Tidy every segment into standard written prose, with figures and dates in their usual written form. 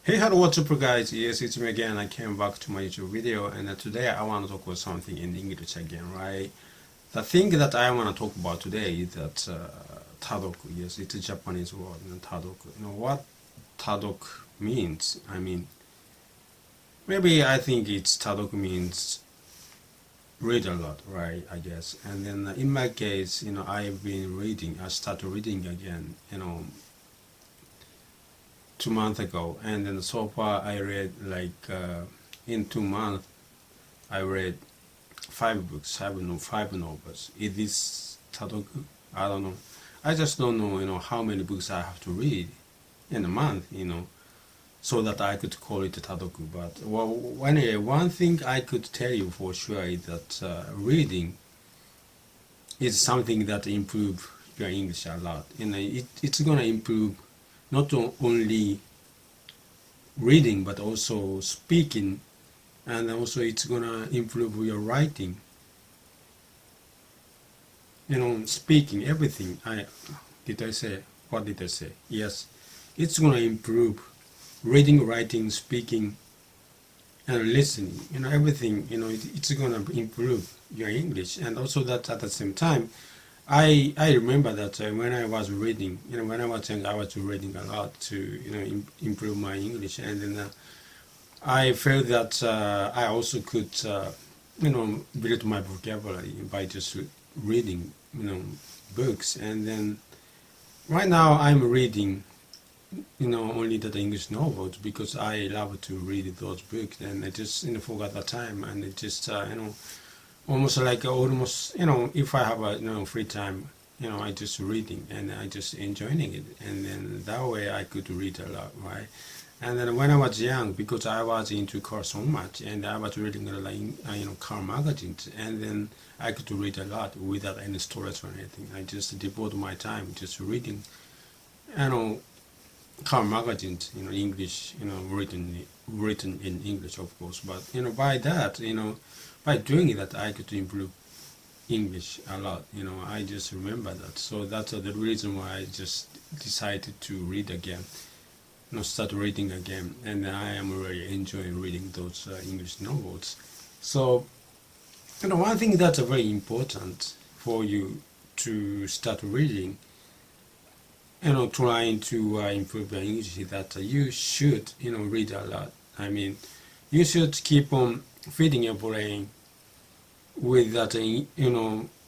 Hey, hello, what's up guys? Yes, it's me again. I came back to my YouTube video, and today I want to talk about something in English again, right? The thing that I want to talk about today is that Tadoku. Yes, it's a Japanese word, Tadoku. You know what Tadoku means? Maybe I think it's Tadoku means read a lot, right? I guess. And then in my case, I've been reading. I started reading again, 2 months ago, and then so far I read in 2 months I read 5 books, five novels. Is this Tadoku? I don't know. I just don't know, how many books I have to read in a month, so that I could call it Tadoku. But anyway, one thing I could tell you for sure is that reading is something that improve your English a lot. It's gonna improve not only reading but also speaking, and also it's gonna improve your writing, speaking, everything. What did I say? Yes, it's gonna improve reading, writing, speaking, and listening, everything. It's gonna improve your English. And also that at the same time, I remember that when I was reading, when I was young, I was reading a lot to, improve my English. And then I felt that I also could, build my vocabulary by just reading, books. And then right now I'm reading, only the English novels because I love to read those books. And I just, forgot the time, and it just, almost, if I have a free time, I just reading and I just enjoying it, and then that way I could read a lot, right? And then when I was young, because I was into cars so much, and I was reading car magazines, and then I could read a lot without any storage or anything. I just devote my time just reading, car magazines, English, written in English, of course. But by that, by doing that, I could improve English a lot. I just remember that. So that's the reason why I just decided to read again, start reading again. And I am really enjoying reading those English novels. So, one thing that's very important for you to start reading, trying to improve your English, is that you should, read a lot. You should keep on feeding your brain with that,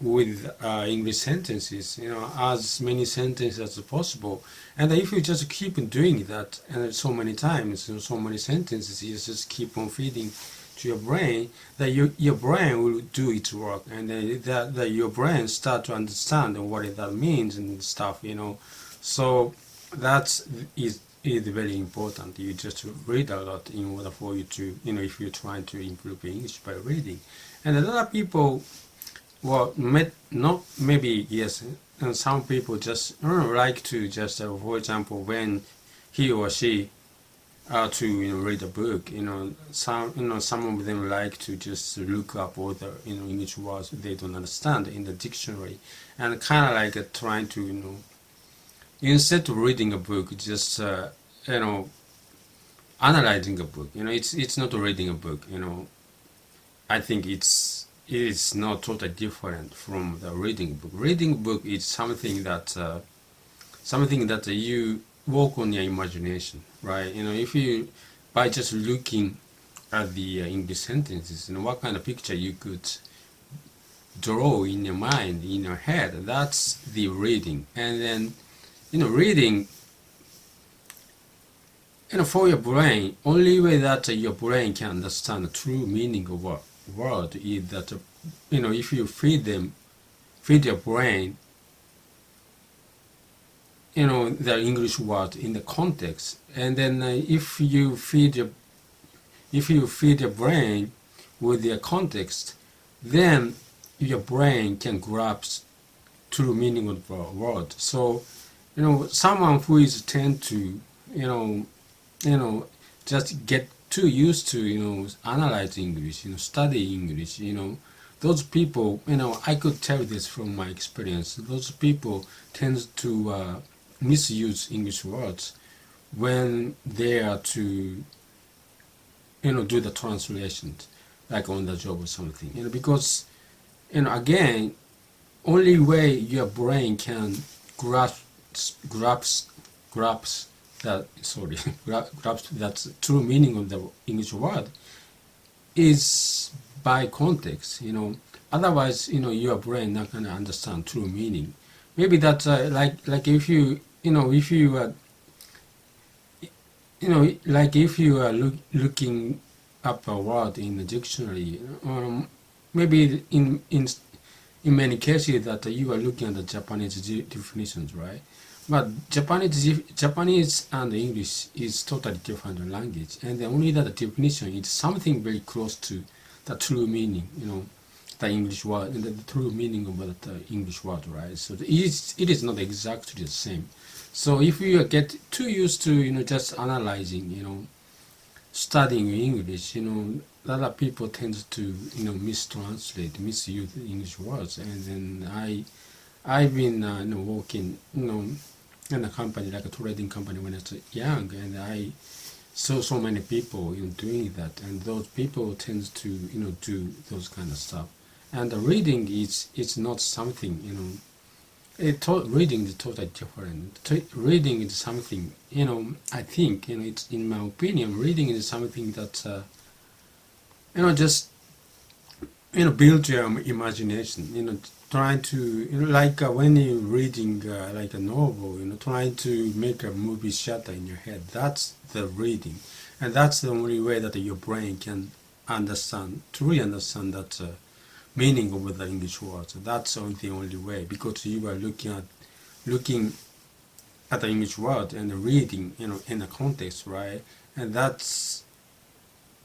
with English sentences, as many sentences as possible. And if you just keep doing that, and so many times, so many sentences, you just keep on feeding to your brain, that your brain will do its work, and that your brain start to understand what that means and stuff, So that is very important. You just read a lot in order for you to, if you're trying to improve English by reading. And a lot of people, maybe, yes, and some people just like to just, for example, when he or she are to read a book, some of them like to just look up all the English words they don't understand in the dictionary, and kind of like trying to instead of reading a book, just analyzing a book. It's not reading a book. I think it's not totally different from the reading book. Reading book is something that you work on your imagination, right? If you, by just looking at the English sentences, what kind of picture you could draw in your mind, in your head, that's the reading. And then reading, for your brain, only way that your brain can understand the true meaning of a word is that, if you feed your brain, the English word in the context, and then if you feed your brain with the context, then your brain can grasp true meaning of the word. So, someone who is tend to, just get too used to, analyze English, study English, those people, I could tell this from my experience, those people tend to misuse English words when they are to do the translations, like on the job or something, because again, only way your brain can grasp that grasp that true meaning of the English word is by context. Otherwise, your brain not gonna understand true meaning. Maybe that's like if you if you like if you are looking up a word in the dictionary, maybe in many cases that you are looking at the Japanese definitions, right? But Japanese and English is totally different language, and only that the definition is something very close to the true meaning, the English word, and the true meaning of the English word, right? So it is not exactly the same. So if you get too used to just analyzing, studying English, other people tend to mistranslate, misuse the English words, and then I've been working in a company, like a trading company, when I was young, and I saw so many people doing that, and those people tend to do those kind of stuff. And the reading is not something reading is totally different. Reading is something I think it's, in my opinion, reading is something that just build your imagination, trying to like when you're reading like a novel, trying to make a movie shatter in your head. That's the reading, and that's the only way that your brain can truly understand that meaning of the English words. That's the only way, because you are looking at the English word and reading in a context, right? And that's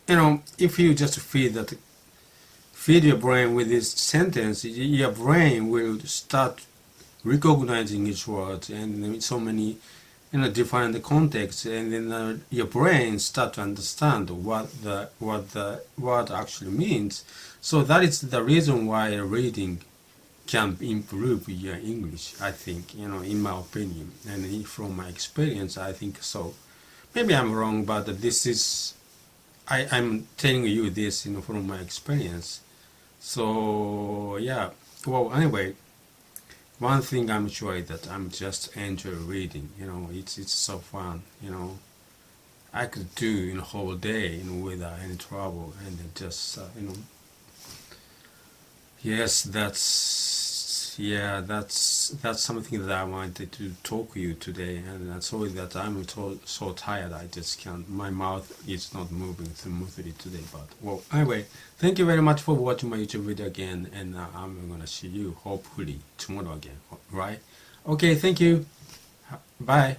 if you just feed your brain with this sentence, your brain will start recognizing each word and so many different contexts, and then your brain start to understand what the word actually means. So that is the reason why reading can improve your English, I think, in my opinion, and from my experience, I think so. Maybe I'm wrong, but this is I'm telling you this from my experience. So yeah, well, anyway, one thing I'm sure is that I'm just enjoy reading. It's so fun. I could do a whole day without any trouble, and just yes, that's something that I wanted to talk to you today, and I'm sorry that I'm so tired. I just can't. My mouth is not moving smoothly today. But well, anyway, thank you very much for watching my YouTube video again, and I'm gonna see you hopefully tomorrow again. Right? Okay, thank you. Bye.